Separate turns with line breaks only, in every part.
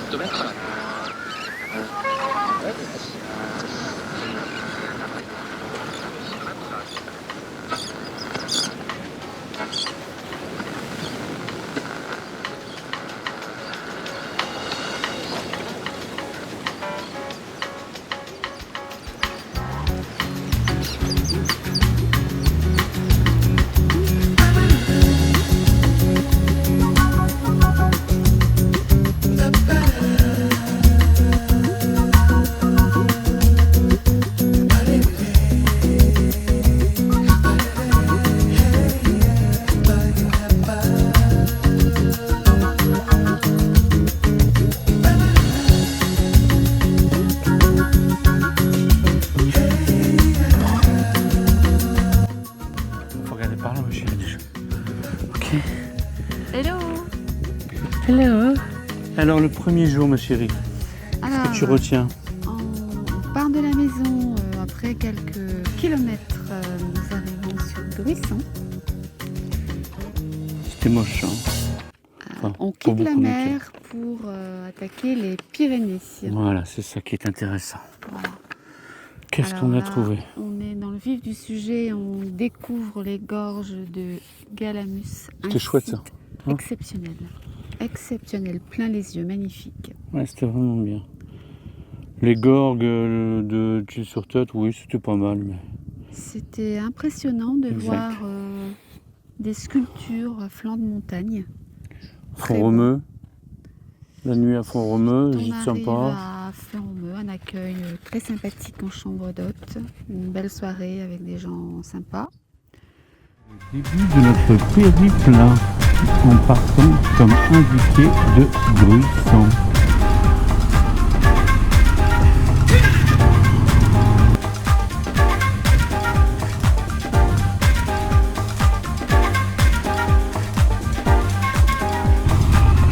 hectomètres.
Faut regarder par là, ma chérie, déjà. Ok.
Hello.
Hello. Alors, le premier jour, ma chérie, qu'est-ce que tu retiens?
On part de la maison après quelques kilomètres. Nous arrivons sur Gruissan.
C'était moche, hein. Enfin,
On
pour
quitte la
beaucoup de
mer pour attaquer les Pyrénées.
Voilà, c'est ça qui est intéressant.
Voilà.
Qu'est-ce
Alors
qu'on a
là,
trouvé?
On est dans le vif du sujet. On découvre les gorges de Galamus.
C'était chouette, ça. Hein?
Exceptionnel. Exceptionnel. Plein les yeux. Magnifique.
Ouais, c'était vraiment bien. Les gorges de Tuile-sur-Tête, oui, c'était pas mal, mais...
C'était impressionnant de
Exact.
voir des sculptures à flanc de montagne. Très
Font-Romeu. La nuit à Font-Romeu,
On
gîte
arrive
sympa.
à Font-Romeu, un accueil très sympathique en chambre d'hôte, une belle soirée avec des gens sympas.
Début de notre périple en partant comme indiqué de Gruissan.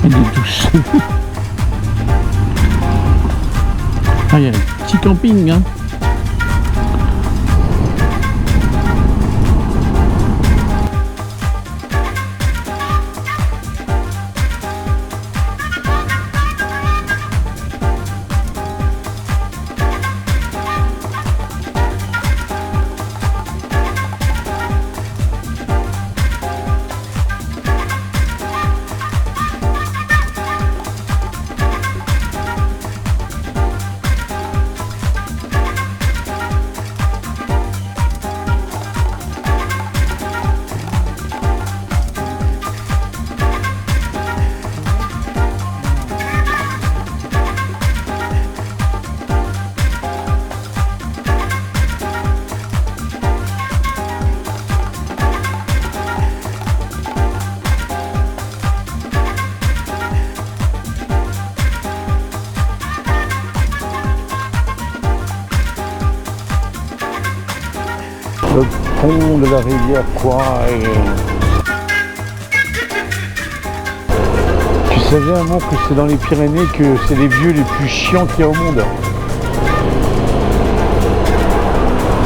Il est douce. Ah, il y a un petit camping, hein. Le pont de la rivière Quoy. Tu savais, Amand, que c'est dans les Pyrénées que c'est les vieux les plus chiants qu'il y a au monde?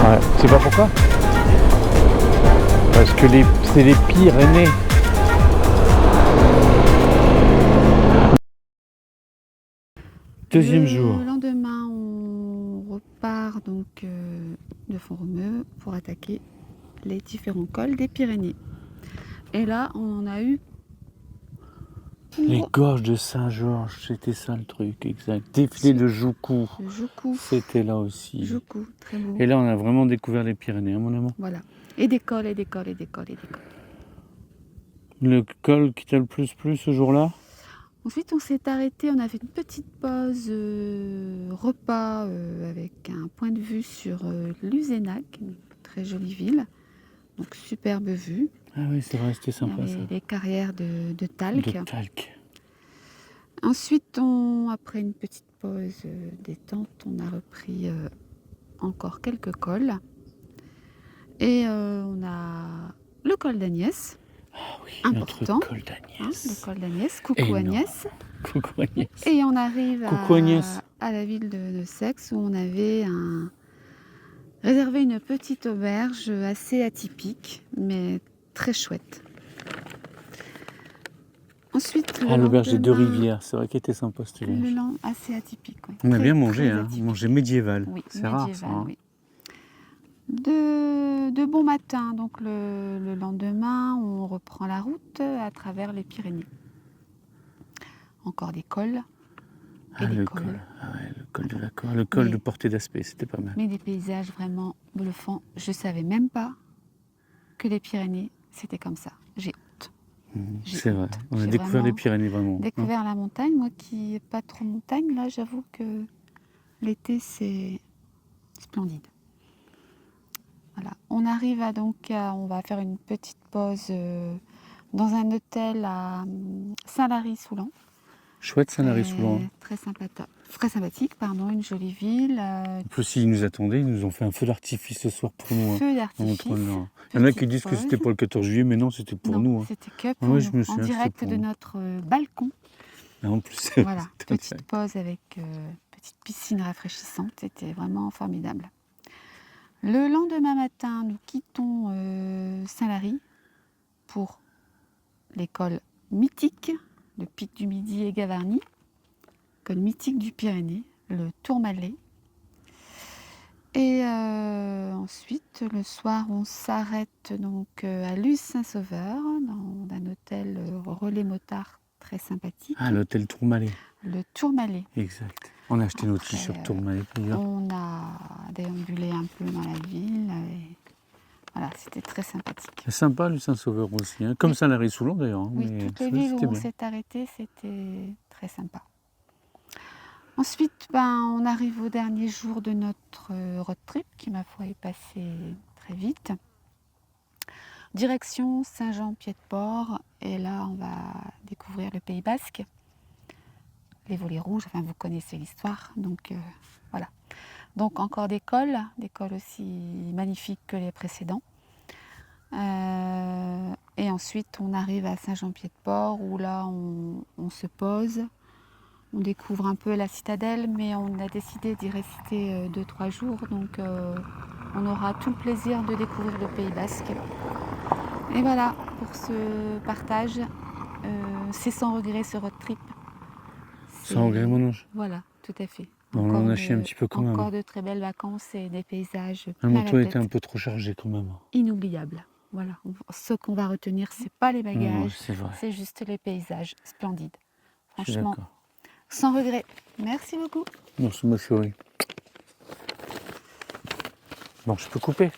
Ouais. Tu sais pas pourquoi? Parce que c'est les Pyrénées. Deuxième jour.
Le lendemain, on repart donc de Font-Romeu pour attaquer les différents cols des Pyrénées. Et là, on en a eu
Les gorges de Saint-Georges, c'était ça le truc, exact. Défilé de Joucou,
le Joucou.
c'était là aussi.
Joucou, très beau.
Et là, on a vraiment découvert les Pyrénées, hein, mon amour.
Voilà. Et des cols, et des cols, et des cols, et des cols.
Le col qui t'a le plus plu ce jour-là?
Ensuite, on s'est arrêté, on a fait une petite pause repas avec un point de vue sur Luzenac, une très jolie ville. Donc, superbe vue.
Ah oui, c'est vrai, c'était
Il y
sympa
avait
ça.
les carrières de talc.
De talc.
Ensuite, après une petite pause détente, on a repris encore quelques cols. Et on a le col d'Agnès.
Ah oui,
Important.
notre col d'Agnès.
Le col d'Agnès. Coucou
Énorme.
Agnès.
Coucou Agnès.
Et on arrive
Coucou Agnès.
à la ville de Seix où on avait réservé une petite auberge assez atypique, mais très chouette. Ensuite,
Ah, l'auberge des Deux
lendemain,
Rivières, c'est vrai qu'il était sympa ce village.
assez atypique. Oui.
On a
Très,
bien mangé,
très
hein.
atypique.
Mangé médiéval.
Oui,
C'est rare ça.
médiéval,
Hein.
oui. De bon matin, donc le lendemain, on reprend la route à travers les Pyrénées. Encore des cols et
Ah,
des
le
cols,
col. Ah ouais, le col de la Cor- Le col
Mais-
de Portée d'Aspet, c'était pas mal.
mais des paysages vraiment bluffants. Je savais même pas que les Pyrénées, c'était comme ça. J'ai honte. J'ai
C'est vrai.
honte.
On a
J'ai
découvert les
vraiment
Pyrénées vraiment. Hein.
découvert la montagne. Moi qui n'ai pas trop montagne, là, j'avoue que l'été, c'est splendide. Voilà. On arrive on va faire une petite pause dans un hôtel à Saint-Lary-Soulan.
Chouette Saint-Lary-Soulan.
Très sympathique, pardon, une jolie ville.
En plus, ils nous attendaient, ils nous ont fait un feu d'artifice ce soir pour nous.
Feu
Hein,
d'artifice.
il y en a qui disent que c'était pour le 14 juillet, mais non, c'était pour
Non,
nous. Hein.
c'était que
Ah
pour
ouais,
nous,
je me
en
souviens,
direct
c'était
de
pour nous.
notre balcon.
Et en plus,
Voilà,
c'était
petite pause avec petite piscine rafraîchissante, c'était vraiment formidable. Le lendemain matin, nous quittons Saint-Lary pour l'école mythique, le Pic du Midi et Gavarnie, école mythique du Pyrénées, le Tourmalet. Et ensuite, le soir, on s'arrête donc à Luz-Saint-Sauveur, dans un hôtel relais motard très sympathique,
Ah, l'hôtel Tourmalet.
le Tourmalet.
Exact. On a acheté notre
Après,
t-shirt Tourmalet d'ailleurs.
On a déambulé un peu dans la ville. Et voilà, c'était très sympathique.
C'est sympa, le Saint-Sauveur aussi. Hein. Comme
Oui.
Saint-Lary-Soulan d'ailleurs. Hein,
Oui,
mais
toutes les
ça,
villes où
c'était
on
bien.
s'est arrêté, c'était très sympa. Ensuite, on arrive au dernier jour de notre road trip, qui, ma foi, est passé très vite. Direction Saint-Jean-Pied-de-Port. Et là, on va découvrir le Pays Basque. Les volets rouges, enfin, vous connaissez l'histoire. Donc, voilà. Donc, encore des cols aussi magnifiques que les précédents. Et ensuite, on arrive à Saint-Jean-Pied-de-Port, où là, on se pose. On découvre un peu la citadelle, mais on a décidé d'y rester 2-3 jours. Donc, on aura tout le plaisir de découvrir le Pays Basque. Et voilà, pour ce partage, c'est sans regret ce road trip.
Sans regret, mon ange.
Voilà, tout à fait.
On en a chié un petit peu quand même.
Encore de très belles vacances et des paysages
Le
plein
manteau
la
était
tête.
un peu trop chargé quand même.
Inoubliables. Voilà, ce qu'on va retenir, c'est pas les
Non,
bagages,
c'est vrai.
c'est juste les paysages splendides.
Je suis
Franchement,
d'accord.
sans regret. Merci beaucoup.
Merci ma chérie. Bon, je peux couper.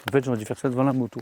En fait, j'aurais dû faire ça devant la moto.